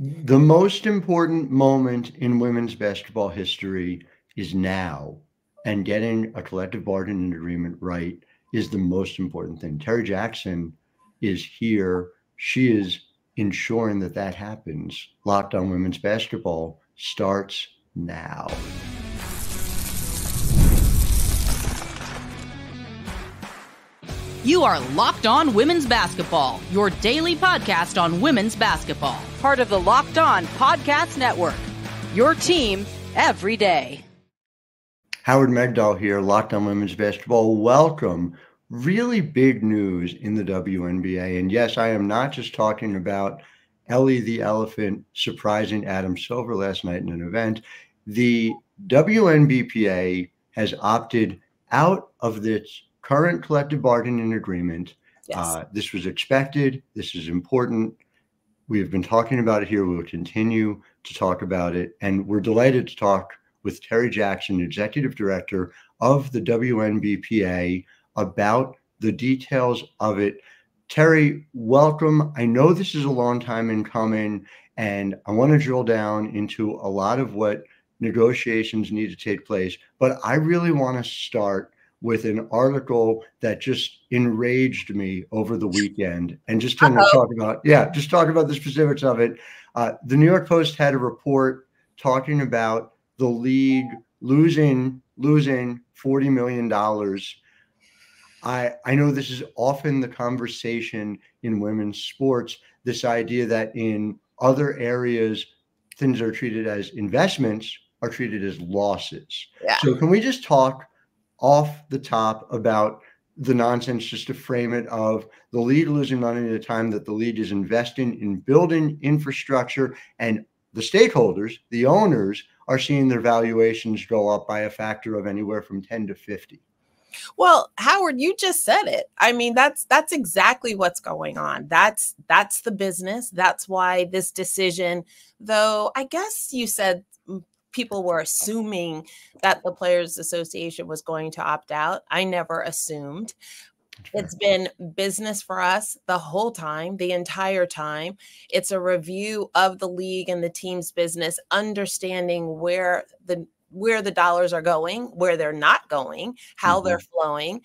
The most important moment in women's basketball history is now, and getting a collective bargaining agreement right is the most important thing. Terri Jackson is here. She is ensuring that that happens. Locked On Women's Basketball starts now. You are Locked On Women's Basketball, your daily podcast on women's basketball. Part of the Locked On Podcast Network, your team every day. Howard Megdal here, Locked On Women's Basketball. Welcome. Really big news in the WNBA. And yes, I am not just talking about Ellie the Elephant surprising Adam Silver last night in an event. The WNBPA has opted out of this current collective bargaining agreement. Yes. This was expected. This is important. We have been talking about it here. We will continue to talk about it. And we're delighted to talk with Terri Jackson, Executive Director of the WNBPA, about the details of it. Terri, welcome. I know this is a long time in coming, and I want to drill down into a lot of what negotiations need to take place. But I really want to start with an article that just enraged me over the weekend, and just kind of talk about the specifics of it. The New York Post had a report talking about the league losing $40 million. I know this is often the conversation in women's sports, this idea that in other areas, things are treated as investments are treated as losses. Yeah. So can we just talk off the top about the nonsense, just to frame it, of the league losing money at a time that the league is investing in building infrastructure, and the stakeholders, the owners, are seeing their valuations go up by a factor of anywhere from 10 to 50. Well, Howard, you just said it. I mean, that's exactly what's going on. That's the business. That's why this decision, though, I guess you said people were assuming that the Players Association was going to opt out. I never assumed. It's been business for us the whole time, the entire time. It's a review of the league and the team's business, understanding where the dollars are going, where they're not going, how they're flowing.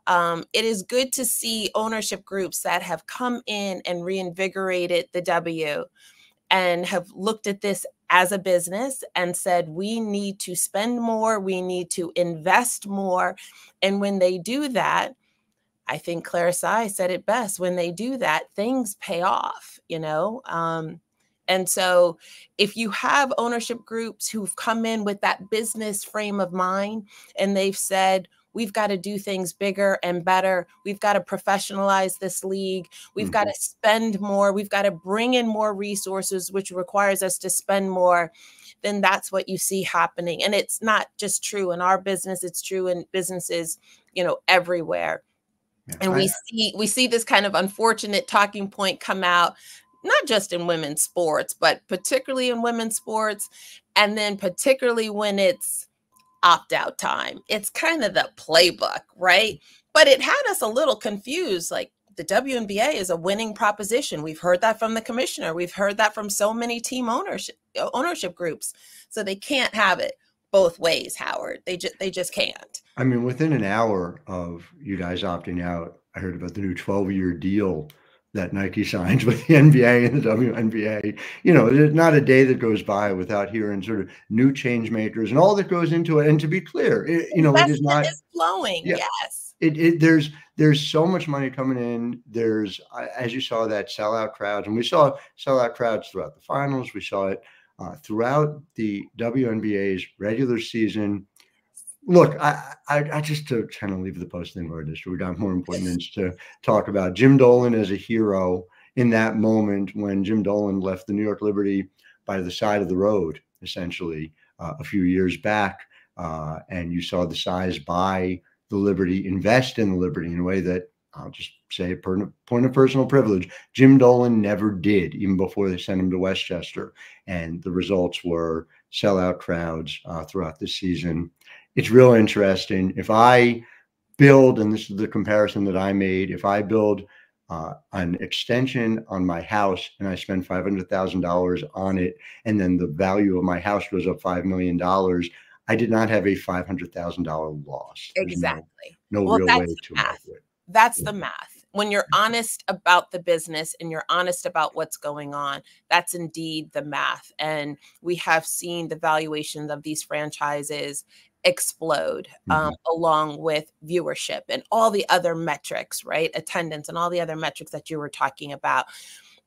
It is good to see ownership groups that have come in and reinvigorated the W and have looked at this as a business and said, we need to spend more, we need to invest more. And when they do that, I think Clara Tsai said it best, when they do that, things pay off, you know? And so if you have ownership groups who've come in with that business frame of mind and they've said, we've got to do things bigger and better, we've got to professionalize this league, we've got to spend more, we've got to bring in more resources, which requires us to spend more, then that's what you see happening. And it's not just true in our business, it's true in businesses, you know, everywhere. Yeah, and we see this kind of unfortunate talking point come out, not just in women's sports, but particularly in women's sports. And then particularly when it's opt-out time, it's kind of the playbook, right? But it had us a little confused. Like, the WNBA is a winning proposition. We've heard that from the commissioner. We've heard that from so many team ownership groups. So they can't have it both ways, Howard. They just can't. I mean, within an hour of you guys opting out, I heard about the new 12-year deal that Nike signs with the NBA and the WNBA. You know, there's not a day that goes by without hearing sort of new change makers and all that goes into it. And to be clear, it is not flowing. Yeah, yes. There's so much money coming in. There's, as you saw, that sellout crowds, and we saw sellout crowds throughout the finals. We saw it throughout the WNBA's regular season. Look, I just, to kind of leave the Post thing where it is, we got more important things to talk about. Jim Dolan as a hero in that moment when Jim Dolan left the New York Liberty by the side of the road, essentially, a few years back. And you saw the Tsais buy the Liberty, invest in the Liberty in a way that, I'll just say, point of personal privilege, Jim Dolan never did, even before they sent him to Westchester. And the results were sellout crowds throughout the season. It's real interesting. If I build, and this is the comparison that I made, if I build an extension on my house and I spend $500,000 on it, and then the value of my house goes up $5 million, I did not have a $500,000 loss. There's Exactly. no Well, real that's way the to math. argue it. That's the math. When you're honest about the business and you're honest about what's going on, that's indeed the math. And we have seen the valuations of these franchises explode along with viewership and all the other metrics, right? Attendance and all the other metrics that you were talking about.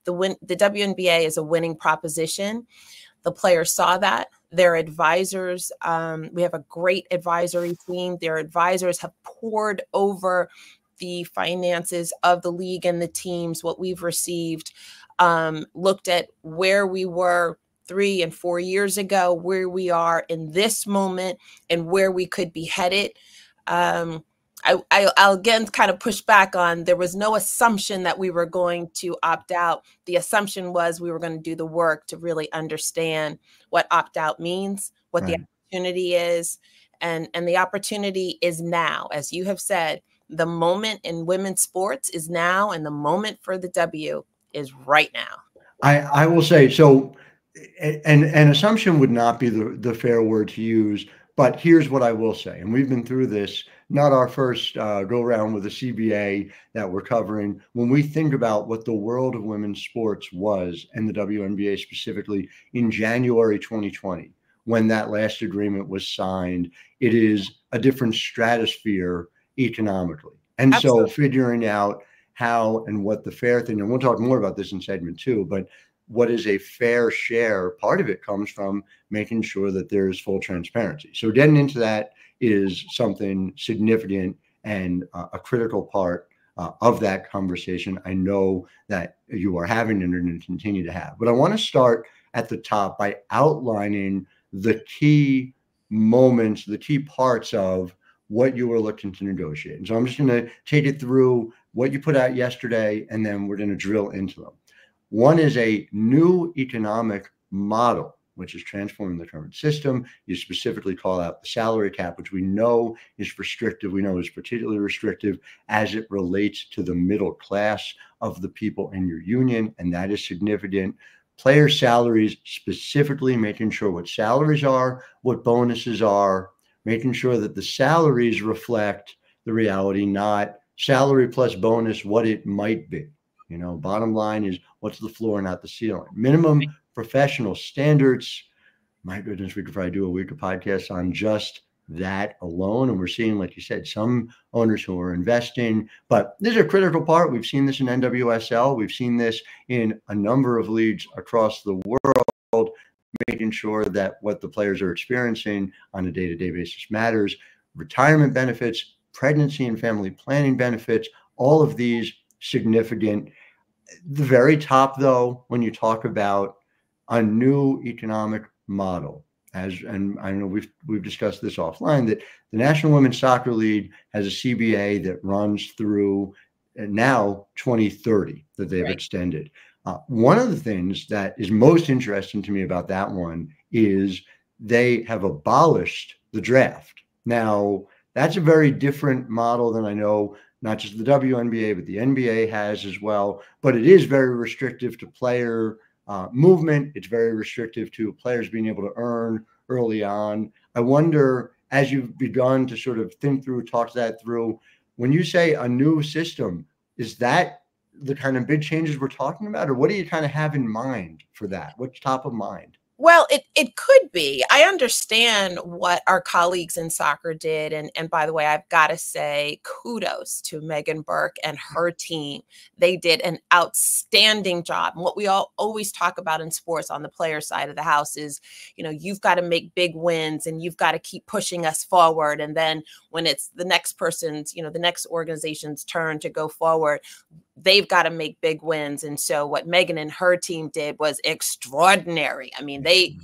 The WNBA is a winning proposition. The players saw that. Their advisors, we have a great advisory team. Their advisors have poured over the finances of the league and the teams, what we've received, looked at where we were 3 and 4 years ago, where we are in this moment, and where we could be headed. I'll again kind of push back on, there was no assumption that we were going to opt out. The assumption was we were going to do the work to really understand what opt out means, what the opportunity is. And the opportunity is now, as you have said. The moment in women's sports is now, and the moment for the W is right now. I will say, so an assumption would not be the fair word to use, but here's what I will say. And we've been through this, not our first go around with the CBA that we're covering. When we think about what the world of women's sports was, and the WNBA specifically, in January 2020, when that last agreement was signed, it is a different stratosphere economically. And Absolutely. So figuring out how and what the fair thing, and we'll talk more about this in segment 2, but what is a fair share, part of it comes from making sure that there's full transparency. So getting into that is something significant and a critical part of that conversation. I know that you are having and are going to continue to have. But I want to start at the top by outlining the key moments, the key parts of what you were looking to negotiate. And so I'm just going to take it through what you put out yesterday, and then we're going to drill into them. One is a new economic model, which is transforming the current system. You specifically call out the salary cap, which we know is restrictive. We know is particularly restrictive as it relates to the middle class of the people in your union, and that is significant. Player salaries, specifically making sure what salaries are, what bonuses are, making sure that the salaries reflect the reality, not salary plus bonus, what it might be. You know, bottom line is what's the floor, not the ceiling. Minimum professional standards. My goodness, we could probably do a week of podcasts on just that alone. And we're seeing, like you said, some owners who are investing, but this is a critical part. We've seen this in NWSL. We've seen this in a number of leagues across the world, making sure that what the players are experiencing on a day-to-day basis matters. Retirement benefits, pregnancy and family planning benefits, all of these significant. The very top, though, when you talk about a new economic model, and I know we've discussed this offline, that the National Women's Soccer League has a CBA that runs through now 2030 that they've extended. One of the things that is most interesting to me about that one is they have abolished the draft. Now, that's a very different model than I know not just the WNBA, but the NBA has as well. But it is very restrictive to player movement. It's very restrictive to players being able to earn early on. I wonder, as you've begun to sort of think through, talk that through, when you say a new system, is that the kind of big changes we're talking about? Or what do you kind of have in mind for that? What's top of mind? Well, it could be. I understand what our colleagues in soccer did. And by the way, I've got to say kudos to Megan Burke and her team. They did an outstanding job. And what we all always talk about in sports on the player side of the house is, you know, you've got to make big wins and you've got to keep pushing us forward. And then when it's the next person's, you know, the next organization's turn to go forward, they've got to make big wins. And so what Megan and her team did was extraordinary. I mean, they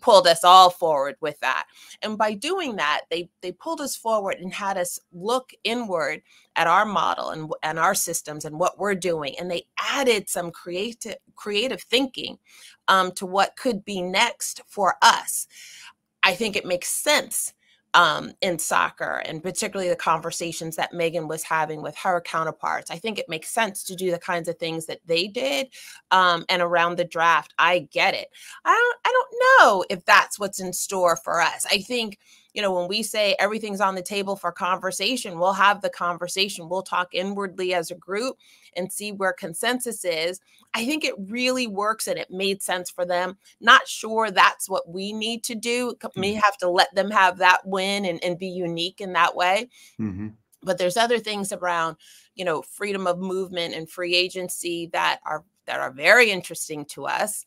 pulled us all forward with that. And by doing that, they pulled us forward and had us look inward at our model and our systems and what we're doing. And they added some creative thinking to what could be next for us. I think it makes sense in soccer, and particularly the conversations that Megan was having with her counterparts. I think it makes sense to do the kinds of things that they did. And around the draft, I get it. I don't know if that's what's in store for us. I think, you know, when we say everything's on the table for conversation, we'll have the conversation. We'll talk inwardly as a group and see where consensus is. I think it really works and it made sense for them. Not sure that's what we need to do. May have to let them have that win and be unique in that way. Mm-hmm. But there's other things around, you know, freedom of movement and free agency that are very interesting to us.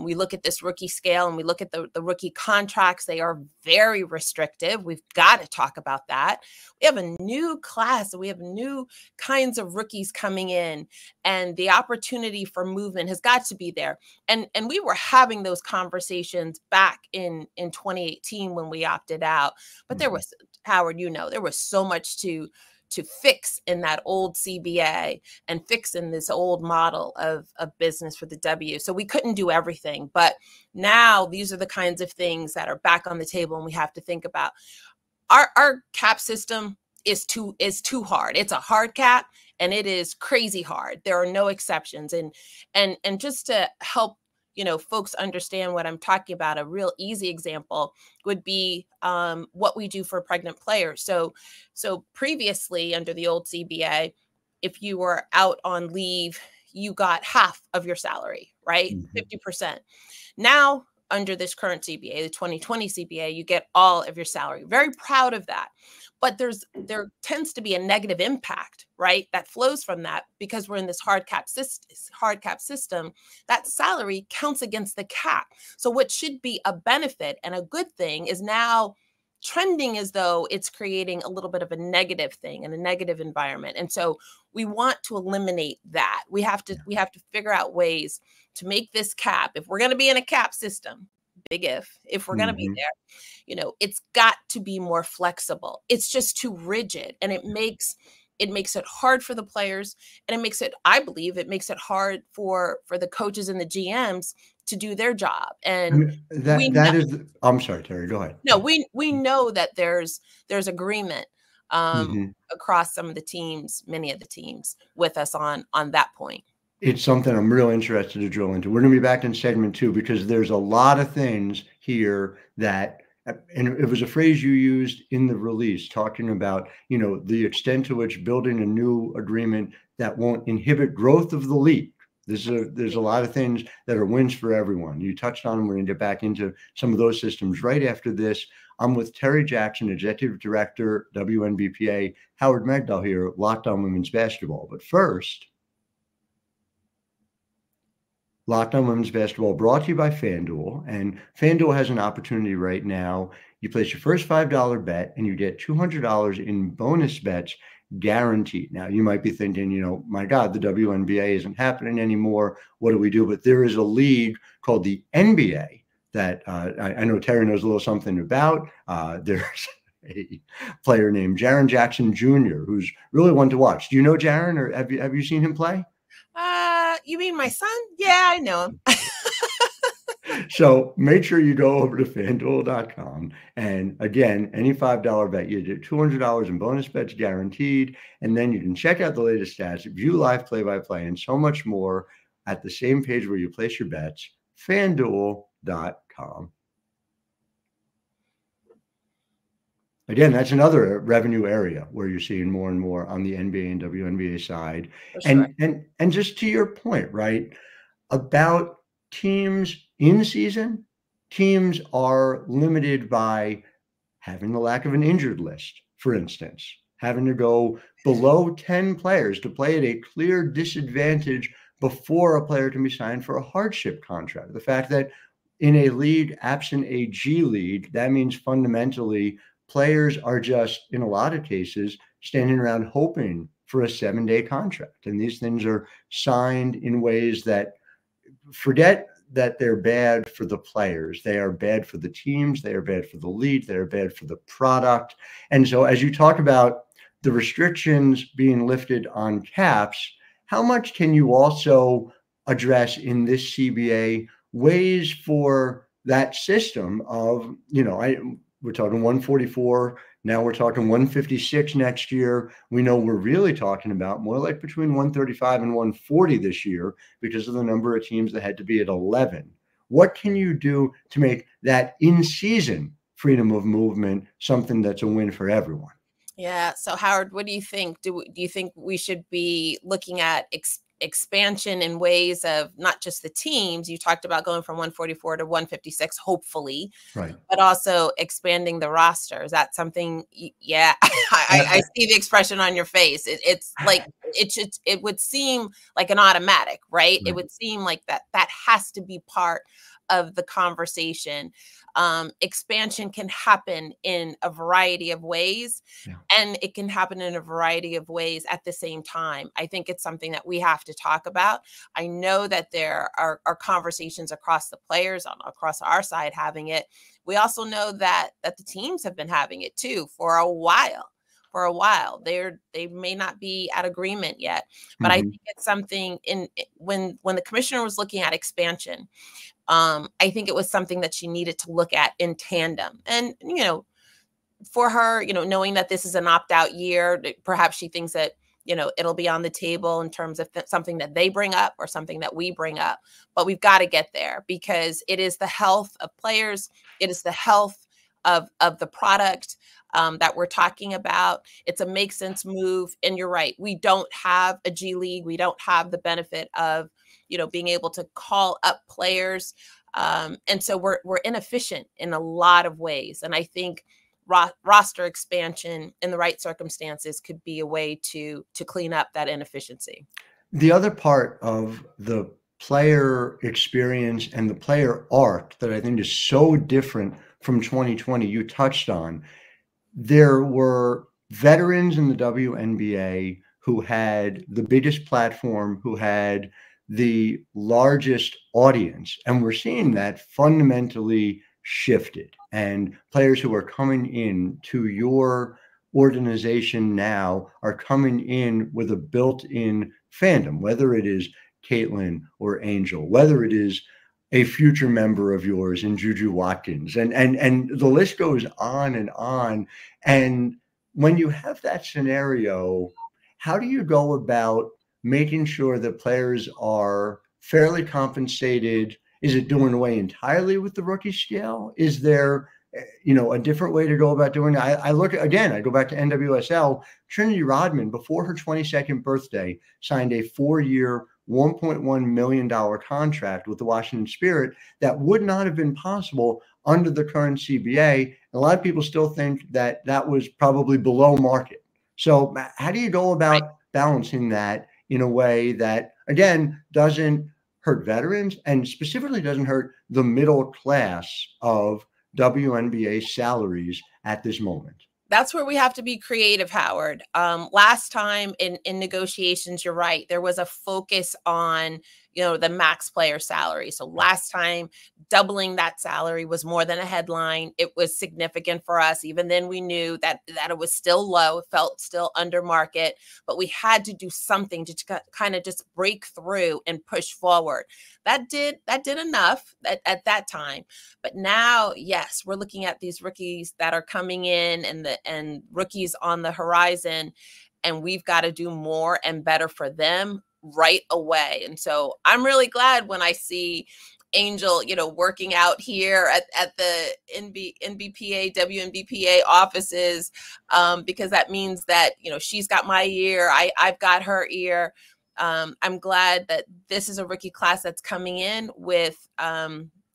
We look at this rookie scale and we look at the rookie contracts. They are very restrictive. We've got to talk about that. We have a new class. We have new kinds of rookies coming in, and the opportunity for movement has got to be there. And we were having those conversations back in 2018 when we opted out. But there was, Howard, you know, there was so much to fix in that old CBA and fix in this old model of business for the W. So we couldn't do everything, but now these are the kinds of things that are back on the table, and we have to think about. Our cap system is too hard. It's a hard cap, and it is crazy hard. There are no exceptions. And just to help, you know, folks understand what I'm talking about, a real easy example would be what we do for pregnant players. So previously under the old CBA, if you were out on leave, you got half of your salary, right? 50%. Now, under this current CBA, the 2020 CBA, you get all of your salary. Very proud of that. But there tends to be a negative impact, right? That flows from that because we're in this hard cap system. That salary counts against the cap. So what should be a benefit and a good thing is now trending as though it's creating a little bit of a negative thing and a negative environment. And so we want to eliminate that. We have to figure out ways to make this cap, if we're going to be in a cap system, big if we're going to be there, you know, it's got to be more flexible. It's just too rigid, and it makes it hard for the players, and I believe it makes it hard for the coaches and the GMs to do their job. And I'm sorry, Terry, go ahead. No, we know that there's agreement across some of the teams, many of the teams with us on that point. It's something I'm real interested to drill into. We're going to be back in segment 2 because there's a lot of things here that, and it was a phrase you used in the release talking about, you know, the extent to which building a new agreement that won't inhibit growth of the league. There's a lot of things that are wins for everyone. You touched on them. We're going to get back into some of those systems right after this. I'm with Terri Jackson, Executive Director, WNBPA, Howard Megdal here, Locked On Women's Basketball. But first, Locked On Women's Basketball brought to you by FanDuel. And FanDuel has an opportunity right now. You place your first $5 bet and you get $200 in bonus bets guaranteed. Now, you might be thinking, you know, my God, the WNBA isn't happening anymore. What do we do? But there is a league called the NBA that I know Terry knows a little something about. There's a player named Terri Jackson Jr., who's really one to watch. Do you know Jaron, or have you seen him play? You mean my son? Yeah, I know him. So make sure you go over to FanDuel.com. And again, any $5 bet, you get $200 in bonus bets guaranteed. And then you can check out the latest stats, view live play-by-play, and so much more at the same page where you place your bets, FanDuel.com. Again, that's another revenue area where you're seeing more and more on the NBA and WNBA side. Sure. And just to your point, right, about teams in season, teams are limited by having the lack of an injured list, for instance, having to go below 10 players to play at a clear disadvantage before a player can be signed for a hardship contract. The fact that in a league absent a G League, that means fundamentally players are just, in a lot of cases, standing around hoping for a 7-day contract. And these things are signed in ways that, forget that they're bad for the players. They are bad for the teams. They are bad for the league. They are bad for the product. And so as you talk about the restrictions being lifted on caps, how much can you also address in this CBA ways for that system of, you know, we're talking 144. Now we're talking 156 next year. We know we're really talking about more like between 135 and 140 this year because of the number of teams that had to be at 11. What can you do to make that in-season freedom of movement something that's a win for everyone? Yeah. So Howard, what do you think? Do you think we should be looking at expansion in ways of not just the teams? You talked about going from 144 to 156, hopefully, right? But also expanding the roster. Is that something? Yeah, I see the expression on your face. It's like it would seem like an automatic, right? It would seem like that has to be part of the conversation. Expansion can happen in a variety of ways, and it can happen in a variety of ways at the same time. I think it's something that we have to talk about. I know that there are conversations across the players, across our side having it. We also know that the teams have been having it too for a while. They may not be at agreement yet, but I think it's something when the commissioner was looking at expansion, I think it was something that she needed to look at in tandem. And, for her, knowing that this is an opt-out year, perhaps she thinks that, it'll be on the table in terms of something that they bring up or something that we bring up. But we've got to get there because it is the health of players. It is the health of the product that we're talking about. It's a make sense move. And you're right. We don't have a G League. We don't have the benefit of, being able to call up players. And so we're inefficient in a lot of ways. And I think roster expansion in the right circumstances could be a way to clean up that inefficiency. The other part of the player experience and the player arc that I think is so different from 2020, you touched on, there were veterans in the WNBA who had the biggest platform, who had the largest audience. And we're seeing that fundamentally shifted. And players who are coming in to your organization now are coming in with a built-in fandom, whether it is Caitlin or Angel, whether it is a future member of yours in Juju Watkins, and the list goes on and on. And when you have that scenario, how do you go about making sure that players are fairly compensated? Is it doing away entirely with the rookie scale? Is there, a different way to go about doing it? I go back to NWSL. Trinity Rodman, before her 22nd birthday, signed a 4-year, $1.1 million contract with the Washington Spirit that would not have been possible under the current CBA. A lot of people still think that that was probably below market. So how do you go about balancing that in a way that, again, doesn't hurt veterans and specifically doesn't hurt the middle class of WNBA salaries at this moment? That's where we have to be creative, Howard. Last time in negotiations, you're right, there was a focus on, the max player salary. So last time, doubling that salary was more than a headline. It was significant for us. Even then, we knew that it was still low, felt still under market, but we had to do something to kind of just break through and push forward. That did enough at that time. But now, yes, we're looking at these rookies that are coming in and rookies on the horizon, and we've got to do more and better for them right away. And so I'm really glad when I see Angel, working out here at the NBPA, WNBPA offices, because that means that, she's got my ear, I've got her ear. I'm glad that this is a rookie class that's coming in with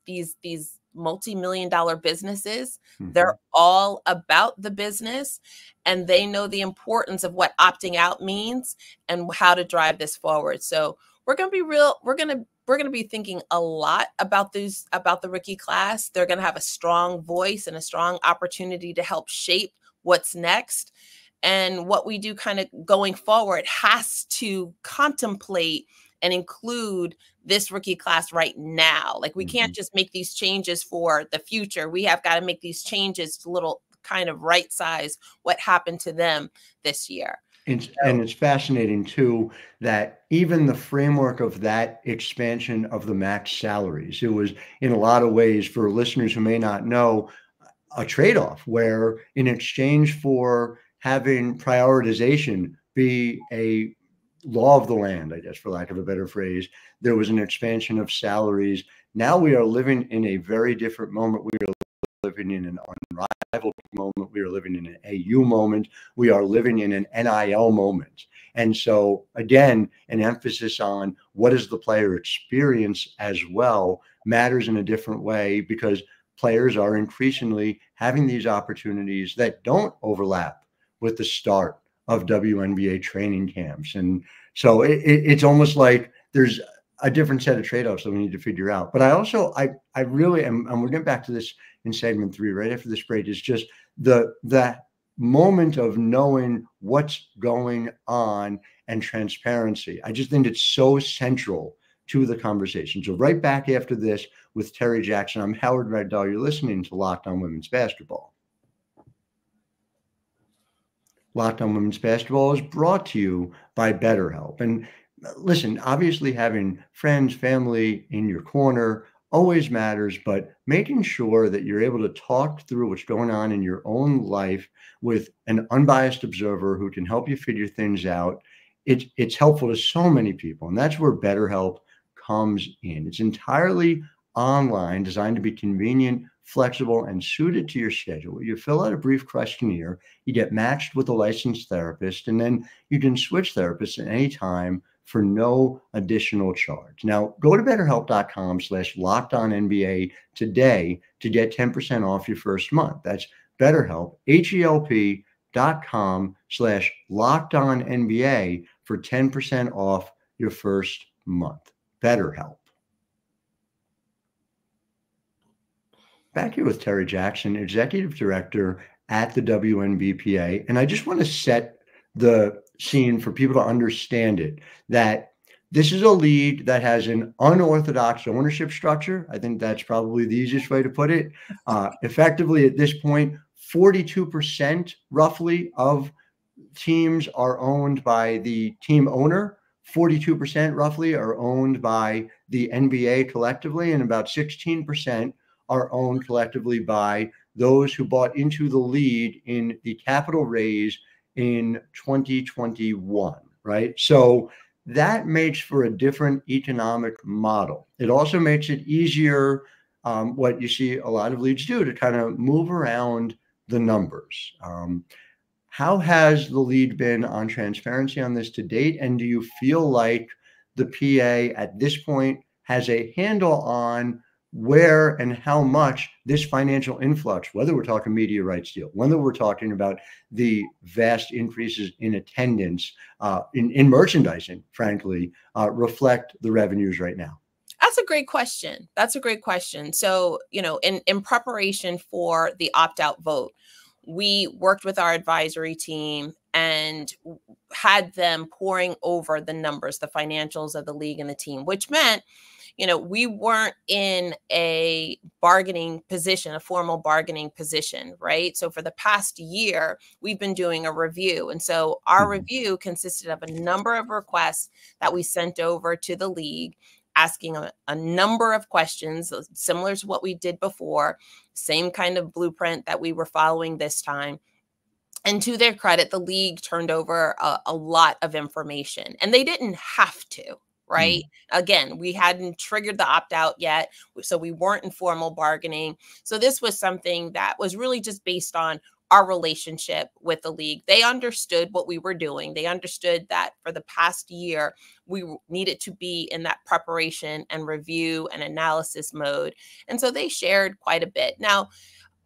these multi-million-dollar businesses. They're all about the business, and they know the importance of what opting out means and how to drive this forward. So we're going to be real. We're going to be thinking a lot about the rookie class. They're going to have a strong voice and a strong opportunity to help shape what's next. And what we do kind of going forward has to contemplate and include this rookie class right now. Like, we can't just make these changes for the future. We have got to make these changes to little kind of right size what happened to them this year. And it's fascinating too, that even the framework of that expansion of the max salaries, it was in a lot of ways, for listeners who may not know, a trade-off where in exchange for having prioritization be a law of the land, I guess, for lack of a better phrase, there was an expansion of salaries. Now we are living in a very different moment. We are living in an unrivaled moment. We are living in an AU moment. We are living in an NIL moment. And so, again, an emphasis on what is the player experience as well matters in a different way, because players are increasingly having these opportunities that don't overlap with the start of WNBA training camps. And so it's almost like there's a different set of trade-offs that we need to figure out. But I really am, and we're getting back to this in segment 3 right after this break, is just the moment of knowing what's going on and transparency. I just think it's so central to the conversation. So right back after this with Terri Jackson, I'm Howard Megdal. You're listening to Locked On Women's Basketball. Locked On Women's Basketball is brought to you by BetterHelp. And listen, obviously having friends, family in your corner always matters, but making sure that you're able to talk through what's going on in your own life with an unbiased observer who can help you figure things out, it's helpful to so many people. And that's where BetterHelp comes in. It's entirely online, designed to be convenient, flexible, and suited to your schedule. You fill out a brief questionnaire, you get matched with a licensed therapist, and then you can switch therapists at any time for no additional charge. Now, go to betterhelp.com/lockedonnba today to get 10% off your first month. That's BetterHelp, HELP.com/lockedonnba for 10% off your first month. BetterHelp. Back here with Terri Jackson, Executive Director at the WNBPA. And I just want to set the scene for people to understand it, that this is a league that has an unorthodox ownership structure. I think that's probably the easiest way to put it. Effectively, at this point, 42% roughly of teams are owned by the team owner. 42% roughly are owned by the NBA collectively, and about 16% are owned collectively by those who bought into the league in the capital raise in 2021, right? So that makes for a different economic model. It also makes it easier, what you see a lot of leagues do, to kind of move around the numbers. How has the league been on transparency on this to date? And do you feel like the PA at this point has a handle on where and how much this financial influx, whether we're talking media rights deal, whether we're talking about the vast increases in attendance, in merchandising, frankly, reflect the revenues right now? That's a great question. That's a great question. So, in preparation for the opt-out vote, we worked with our advisory team and had them poring over the numbers, the financials of the league and the team, which meant we weren't in a bargaining position, a formal bargaining position, right? So for the past year, we've been doing a review. And so our review consisted of a number of requests that we sent over to the league, asking a number of questions similar to what we did before, same kind of blueprint that we were following this time. And to their credit, the league turned over a lot of information, and they didn't have to. Right. Again, we hadn't triggered the opt-out yet, so we weren't in formal bargaining. So this was something that was really just based on our relationship with the league. They understood what we were doing. They understood that for the past year, we needed to be in that preparation and review and analysis mode. And so they shared quite a bit. Now,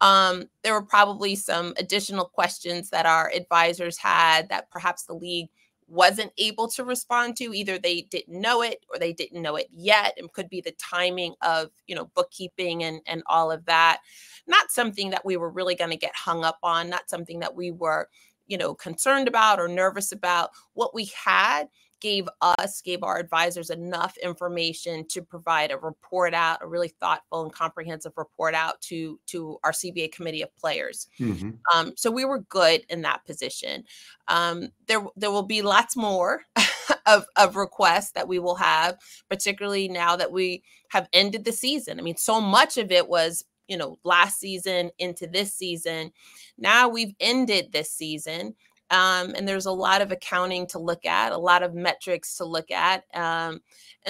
there were probably some additional questions that our advisors had that perhaps the league wasn't able to respond to. Either they didn't know it or they didn't know it yet. It could be the timing of, bookkeeping and all of that. Not something that we were really going to get hung up on, not something that we were, concerned about or nervous about. What we had gave our advisors enough information to provide a report out, a really thoughtful and comprehensive report out to our CBA committee of players. So we were good in that position. There will be lots more of requests that we will have, particularly now that we have ended the season. I mean, so much of it was last season into this season. Now we've ended this season. And there's a lot of accounting to look at, a lot of metrics to look at. And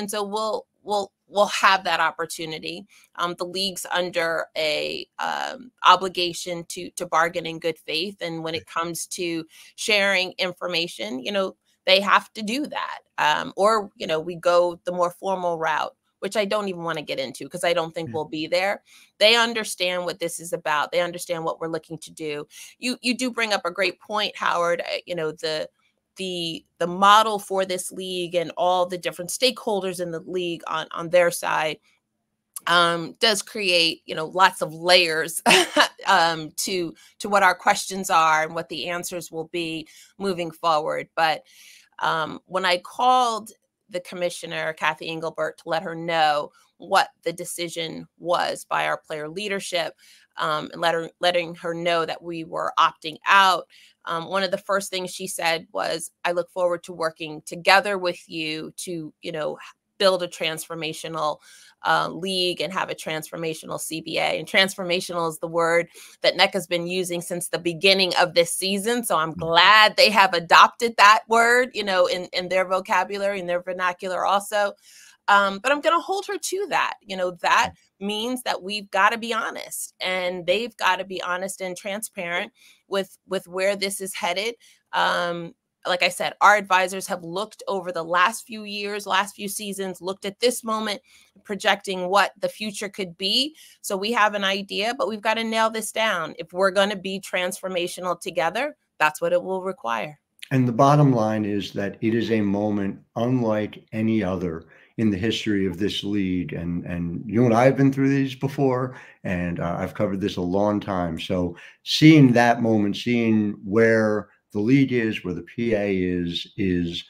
so we'll have that opportunity. The league's under a obligation to bargain in good faith. And when it comes to sharing information, they have to do that. Or we go the more formal route, which I don't even want to get into because I don't think we'll be there. They understand what this is about. They understand what we're looking to do. You do bring up a great point, Howard. The model for this league and all the different stakeholders in the league on their side does create, lots of layers to what our questions are and what the answers will be moving forward. But when I called the commissioner, Kathy Engelbert, to let her know what the decision was by our player leadership, and letting her know that we were opting out. One of the first things she said was, I look forward to working together with you to, build a transformational league and have a transformational CBA. And transformational is the word that NECA's been using since the beginning of this season. So I'm glad they have adopted that word, in their vocabulary, in their vernacular also. But I'm going to hold her to that. That means that we've got to be honest, and they've got to be honest and transparent with where this is headed. Like I said, our advisors have looked over the last few years, last few seasons, looked at this moment, projecting what the future could be. So we have an idea, but we've got to nail this down. If we're going to be transformational together, that's what it will require. And the bottom line is that it is a moment unlike any other in the history of this league. And you and I have been through these before, and I've covered this a long time. So seeing that moment, seeing where the league is, where the PA is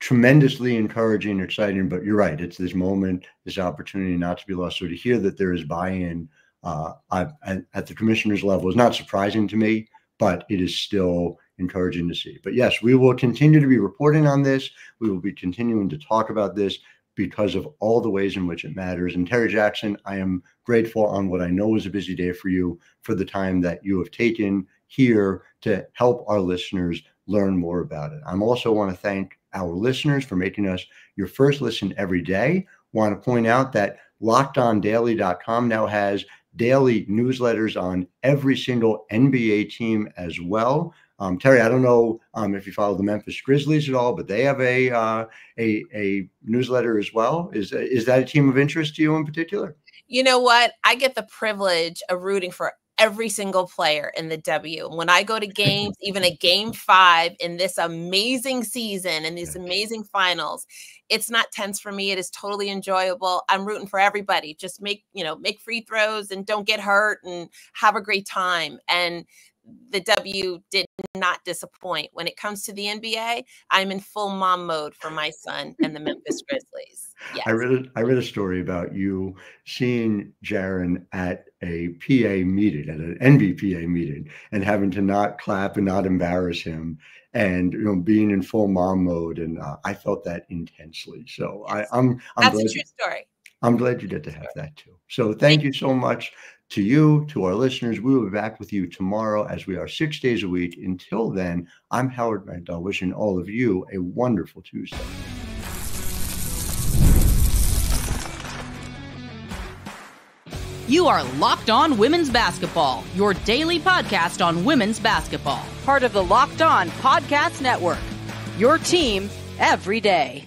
tremendously encouraging and exciting. But you're right, it's this moment, this opportunity not to be lost. So to hear that there is buy-in at the commissioner's level is not surprising to me, but it is still encouraging to see. But yes, we will continue to be reporting on this. We will be continuing to talk about this because of all the ways in which it matters. And Terri Jackson, I am grateful on what I know was a busy day for you, for the time that you have taken here to help our listeners learn more about it. I also want to thank our listeners for making us your first listen every day. Want to point out that LockedOnDaily.com now has daily newsletters on every single NBA team as well. Terri, I don't know if you follow the Memphis Grizzlies at all, but they have a newsletter as well. Is that a team of interest to you in particular? You know what? I get the privilege of rooting for every single player in the W. When I go to games, even a game 5 in this amazing season and these amazing finals, it's not tense for me. It is totally enjoyable. I'm rooting for everybody. Just make free throws and don't get hurt and have a great time. And the W did not disappoint. When it comes to the NBA, I'm in full mom mode for my son and the Memphis Grizzlies. Yes. I read a story about you seeing Jaren at a PA meeting, at an NBPA meeting, and having to not clap and not embarrass him, and being in full mom mode. And I felt that intensely. So yes. That's a true story. I'm glad you get to have that too. So thank you so much to you, to our listeners. We will be back with you tomorrow, as we are 6 days a week. Until then, I'm Howard Megdal, wishing all of you a wonderful Tuesday. You are Locked On Women's Basketball, your daily podcast on women's basketball. Part of the Locked On Podcast Network, your team every day.